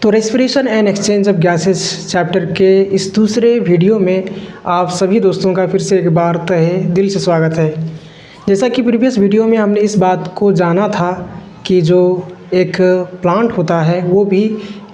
तो respiration and exchange of gases chapter के इस दूसरे वीडियो में आप सभी दोस्तों का फिर से एक बार तहे दिल से स्वागत है। जैसा कि प्रीवियस वीडियो में हमने इस बात को जाना था कि जो एक प्लांट होता है वो भी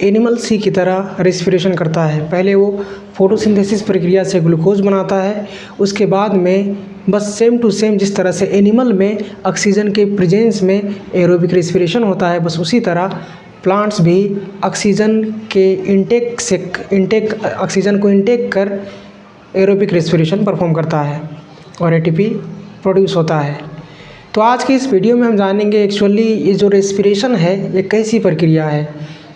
एनिमल सी की तरह रेस्पिरेशन करता है। पहले वो फोटोसिंथेसिस प्रक्रिया से ग्लूकोज बनाता है, उसके बाद में बस सेम टू सेम जिस तरह से एनिमल में ऑक्सीजन के प्रेजेंस में एरोबिक रेस्पिरेशन होता है, बस उसी तरह प्लांट्स भी ऑक्सीजन के इंटेक ऑक्सीजन को इंटेक कर एरोबिक रेस्पिरेशन परफॉर्म करता है और एटीपी प्रोड्यूस होता है। तो आज के इस वीडियो में हम जानेंगे एक्चुअली ये जो रेस्पिरेशन है ये कैसी प्रक्रिया है,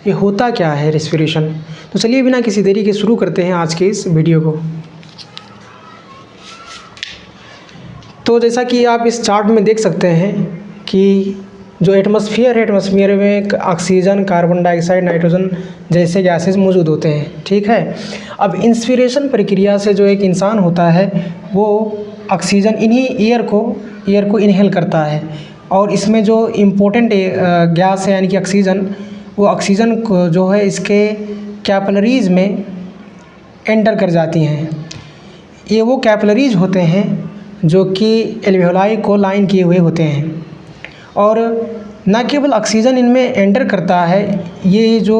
ये होता क्या है रेस्पिरेशन। तो चलिए बिना किसी देरी के शुरू करते हैं आज के इस वीडियो को। तो जैसा कि आप इस चार्ट में देख सकते हैं कि जो एटमॉस्फेयर है, एटमॉस्फेयर में ऑक्सीजन, कार्बन डाइऑक्साइड, नाइट्रोजन जैसे गैसेस मौजूद होते हैं, ठीक है। अब इंस्पिरेशन प्रक्रिया से जो एक इंसान होता है वो ऑक्सीजन इन्हीं एयर को इनहेल करता है और इसमें जो इम्पोर्टेंट गैस है यानी कि ऑक्सीजन, वो ऑक्सीजन को जो है इसके कैपिलरीज़ में एंटर कर जाती हैं। ये वो कैपिलरीज होते हैं जो कि एल्वियोलाई को लाइन किए हुए होते हैं और न केवल ऑक्सीजन इनमें एंटर करता है, ये जो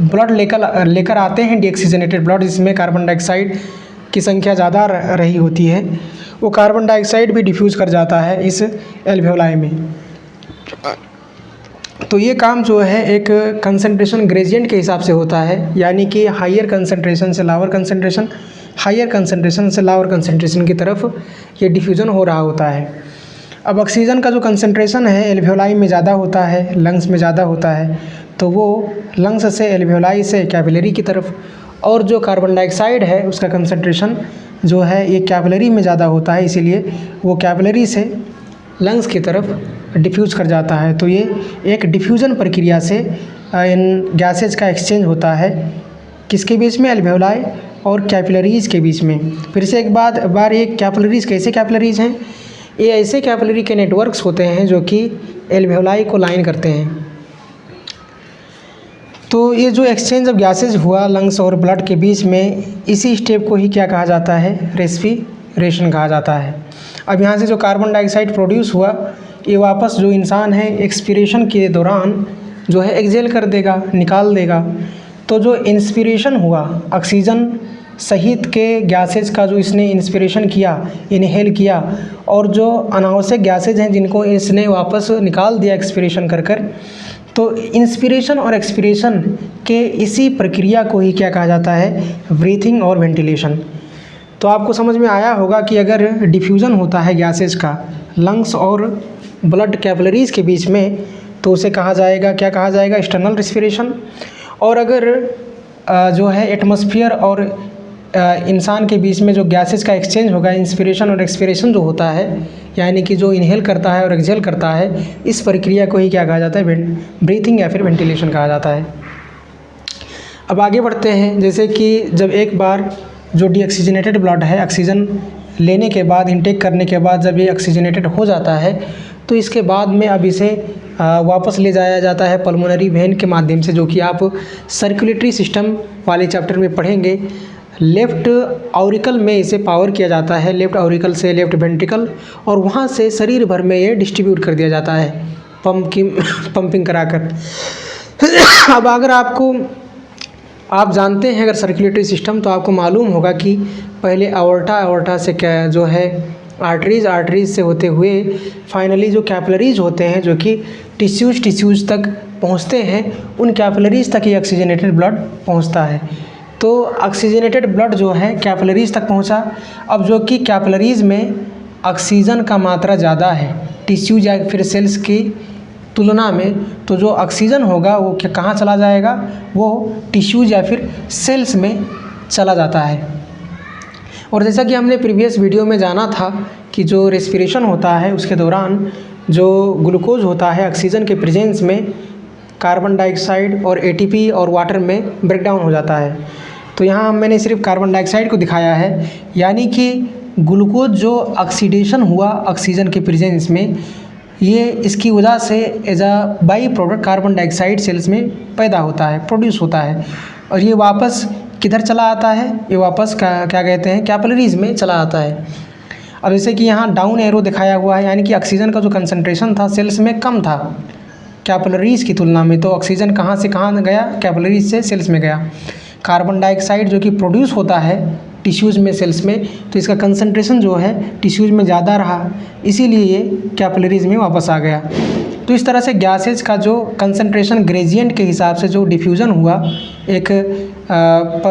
ब्लड लेकर आते हैं डीऑक्सीजनेटेड ब्लड, जिसमें कार्बन डाइऑक्साइड की संख्या ज़्यादा रही होती है, वो कार्बन डाइऑक्साइड भी डिफ्यूज़ कर जाता है इस एल्वियोलाई में। तो ये काम जो है एक कंसंट्रेशन ग्रेडियंट के हिसाब से होता है, यानी कि हायर कंसंट्रेशन से लोअर कंसंट्रेशन, हायर कंसंट्रेशन से लोअर कंसंट्रेशन की तरफ ये डिफ्यूज़न हो रहा होता है। अब ऑक्सीजन का जो कंसंट्रेशन है एल्वियोलाई में ज़्यादा होता है, लंग्स में ज़्यादा होता है, तो वो लंग्स से एल्वियोलाई से कैपिलरी की तरफ, और जो कार्बन डाइऑक्साइड है उसका कंसंट्रेशन जो है ये कैपिलरी में ज़्यादा होता है, इसीलिए वो कैपिलरी से लंग्स की तरफ डिफ्यूज़ कर जाता है। तो ये एक डिफ्यूज़न प्रक्रिया से इन गैसेज का एक्सचेंज होता है, किसके बीच में, एल्वियोलाई और कैपिलरीज़ के बीच में। फिर से एक बार ये कैपिलरीज़ कैसे कैपिलरीज़ हैं, ये ऐसे कैपिलरी के नेटवर्क्स होते हैं जो कि एल्वियोलाई को लाइन करते हैं। तो ये जो एक्सचेंज ऑफ गैसेज हुआ लंग्स और ब्लड के बीच में, इसी स्टेप को ही क्या कहा जाता है, रेस्पिरेशन कहा जाता है। अब यहाँ से जो कार्बन डाइऑक्साइड प्रोड्यूस हुआ, ये वापस जो इंसान है एक्सपीरेशन के दौरान जो है एक्सहेल कर देगा, निकाल देगा। तो जो इंस्पिरेशन हुआ ऑक्सीजन सहित के गैसेज का, जो इसने इंस्पिरेशन किया, इनहेल किया, और जो अनावश्यक गैसेज हैं जिनको इसने वापस निकाल दिया एक्सपीरेशन कर, तो इंस्पिरेशन और एक्सपीरेशन के इसी प्रक्रिया को ही क्या कहा जाता है, ब्रीथिंग और वेंटिलेशन। तो आपको समझ में आया होगा कि अगर डिफ्यूज़न होता है गैसेज का लंग्स और ब्लड कैपिलरीज़ के बीच में, तो उसे कहा जाएगा, क्या कहा जाएगा, एक्सटर्नल रेस्पिरेशन। और अगर जो है एटमॉस्फेयर और इंसान के बीच में जो गैसेज का एक्सचेंज होगा, इंस्पिरेशन और एक्सपिरेशन जो होता है, यानी कि जो इनहेल करता है और एक्सहेल करता है, इस प्रक्रिया को ही क्या कहा जाता है, ब्रीथिंग या फिर वेंटिलेशन कहा जाता है। अब आगे बढ़ते हैं। जैसे कि जब एक बार जो डीऑक्सीजनेटेड ब्लड है, ऑक्सीजन लेने के बाद, इनटेक करने के बाद जब ये ऑक्सीजनेटेड हो जाता है, तो इसके बाद में अब इसे वापस ले जाया जाता है पल्मोनरी वेन के माध्यम से, जो कि आप सर्कुलेटरी सिस्टम वाले चैप्टर में पढ़ेंगे। लेफ़्ट ऑरिकल में इसे पावर किया जाता है, लेफ़्ट ऑरिकल से लेफ़्ट वेंट्रिकल, और वहाँ से शरीर भर में ये डिस्ट्रीब्यूट कर दिया जाता है पंपिंग कराकर। अब अगर आप जानते हैं अगर सर्कुलेटरी सिस्टम, तो आपको मालूम होगा कि पहले अओर्टा से क्या जो है आर्टरीज़ से होते हुए फाइनली जो कैपिलरीज़ होते हैं जो कि टिश्यूज़ तक पहुँचते हैं, उन कैपिलरीज़ तक ये ऑक्सीजनेटेड ब्लड पहुँचता है। तो ऑक्सीजनेटेड ब्लड जो है कैपिलरीज़ तक पहुंचा। अब जो कि कैपिलरीज़ में ऑक्सीजन का मात्रा ज़्यादा है टिश्यूज या फिर सेल्स की तुलना में, तो जो ऑक्सीजन होगा वो कहाँ चला जाएगा, वो टिश्यूज या फिर सेल्स में चला जाता है। और जैसा कि हमने प्रीवियस वीडियो में जाना था कि जो रेस्पिरेशन होता है उसके दौरान जो ग्लूकोज होता है ऑक्सीजन के प्रेजेंस में कार्बन डाइऑक्साइड और एटीपी और वाटर में ब्रेक डाउन हो जाता है। तो यहाँ मैंने सिर्फ कार्बन डाइऑक्साइड को दिखाया है, यानी कि ग्लूकोज जो ऑक्सीडेशन हुआ ऑक्सीजन के प्रेजेंस में, ये इसकी वजह से as a by product carbon dioxide cells में पैदा होता है, प्रोड्यूस होता है, और ये वापस किधर चला आता है, ये वापस क्या कहते हैं, कैपिलरीज में चला आता है। अब जैसे कि यहाँ डाउन एरो दिखाया हुआ है, यानी कि ऑक्सीजन का जो कंसंट्रेशन था सेल्स में कम था कैपिलरीज की तुलना में, तो ऑक्सीजन कहाँ से कहाँ गया, कैपिलरीज से सेल्स में गया। कार्बन डाइऑक्साइड जो कि प्रोड्यूस होता है टिश्यूज़ में, सेल्स में, तो इसका कंसंट्रेशन जो है टिश्यूज़ में ज़्यादा रहा, इसीलिए ये कैपिलरीज में वापस आ गया। तो इस तरह से गैसेज का जो कंसंट्रेशन ग्रेडियंट के हिसाब से जो डिफ्यूज़न हुआ एक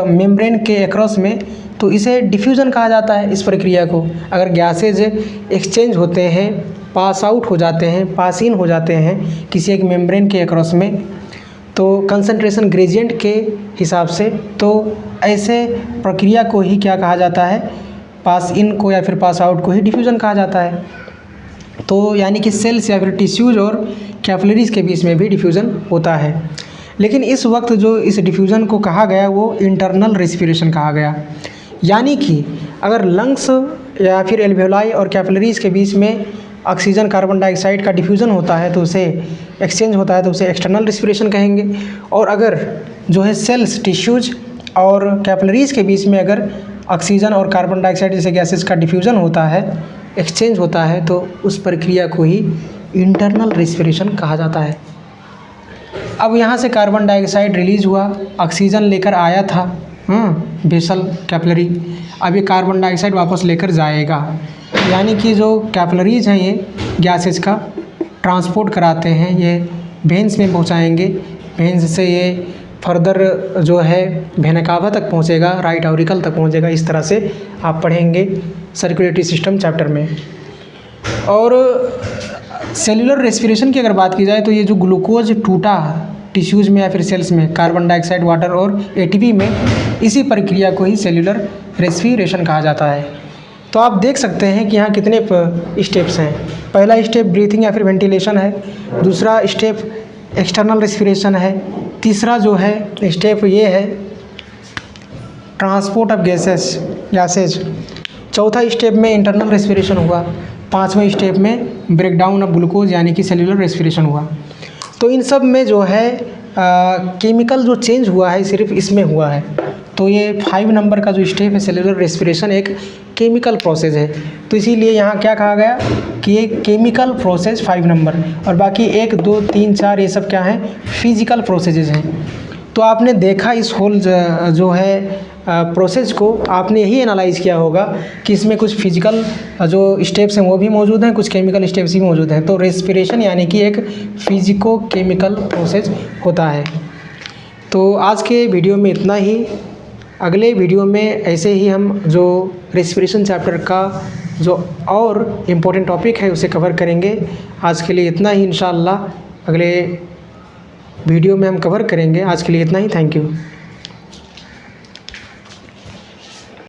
मेम्ब्रेन के अक्रॉस में, तो इसे डिफ्यूज़न कहा जाता है इस प्रक्रिया को। अगर गैसेज एक्सचेंज होते हैं, पास आउट हो जाते हैं, पास इन हो जाते हैं किसी एक मेम्ब्रेन के अक्रॉस में, तो कंसंट्रेशन ग्रेडियंट के हिसाब से, तो ऐसे प्रक्रिया को ही क्या कहा जाता है, पास इन को या फिर पास आउट को ही डिफ्यूज़न कहा जाता है। तो यानी कि सेल्स या फिर टिश्यूज़ और कैपिलरीज़ के बीच में भी डिफ्यूज़न होता है। लेकिन इस वक्त जो इस डिफ्यूज़न को कहा गया वो इंटरनल रेस्पिरेशन कहा गया। यानी कि अगर लंग्स या फिर एल्वेओलाई और कैपिलरीज़ के बीच में ऑक्सीजन कार्बन डाइऑक्साइड का डिफ्यूज़न होता है, तो उसे एक्सचेंज होता है, तो उसे एक्सटर्नल रेस्पिरेशन कहेंगे। और अगर जो है सेल्स, टिश्यूज़ और कैपिलरीज़ के बीच में अगर ऑक्सीजन और कार्बन डाइऑक्साइड जैसे गैसेस का डिफ्यूज़न होता है, एक्सचेंज होता है, तो उस प्रक्रिया को ही इंटरनल रेस्पिरेशन कहा जाता है। अब यहाँ से कार्बन डाइऑक्साइड रिलीज़ हुआ, ऑक्सीजन लेकर आया था बेसल कैपिलरी, अब ये कार्बन डाइऑक्साइड वापस लेकर जाएगा। यानी कि जो कैपिलरीज़ हैं ये गैसेस का ट्रांसपोर्ट कराते हैं, ये वेन्स में पहुँचाएंगे, वेन्स से ये फर्दर जो है वेना कावा तक पहुँचेगा, राइट ऑरिकल तक पहुँचेगा। इस तरह से आप पढ़ेंगे सर्कुलेटरी सिस्टम चैप्टर में। और सेल्यूलर रेस्पिरेशन की अगर बात की जाए तो ये जो ग्लूकोज टूटा टिश्यूज़ में या फिर सेल्स में कार्बन डाइऑक्साइड, वाटर और एटीपी में, इसी प्रक्रिया को ही सेल्यूलर रेस्पिरेशन कहा जाता है। तो आप देख सकते हैं कि यहाँ कितने स्टेप्स हैं। पहला स्टेप ब्रीथिंग या फिर वेंटिलेशन है, दूसरा स्टेप एक्सटर्नल रेस्पिरेशन है, तीसरा जो है स्टेप ये है ट्रांसपोर्ट ऑफ गैसेज, चौथा स्टेप में इंटरनल रेस्पिरेशन हुआ, पाँचवें स्टेप में ब्रेकडाउन ऑफ ग्लूकोज यानी कि सेल्यूलर रेस्पिरेशन हुआ। तो इन सब में जो है केमिकल जो चेंज हुआ है सिर्फ इसमें हुआ है। तो ये 5 नंबर का जो स्टेप है सेल्यूलर रेस्पिरेशन एक केमिकल प्रोसेस है, तो इसीलिए यहाँ क्या कहा गया कि ये केमिकल प्रोसेस 5 नंबर, और बाकी 1, 2, 3, 4 ये सब क्या हैं, फिजिकल प्रोसेसेस हैं। तो आपने देखा इस होल जो है प्रोसेस को, आपने यही एनालाइज़ किया होगा कि इसमें कुछ फिजिकल जो स्टेप्स हैं वो भी मौजूद हैं, कुछ केमिकल स्टेप्स भी मौजूद हैं। तो रेस्पिरेशन यानी कि एक फिजिको केमिकल प्रोसेस होता है। तो आज के वीडियो में इतना ही। अगले वीडियो में ऐसे ही हम जो रेस्पिरेशन चैप्टर का जो और इम्पोर्टेंट टॉपिक है उसे कवर करेंगे। आज के लिए इतना ही, इंशाअल्लाह अगले वीडियो में हम कवर करेंगे। आज के लिए इतना ही, थैंक यू।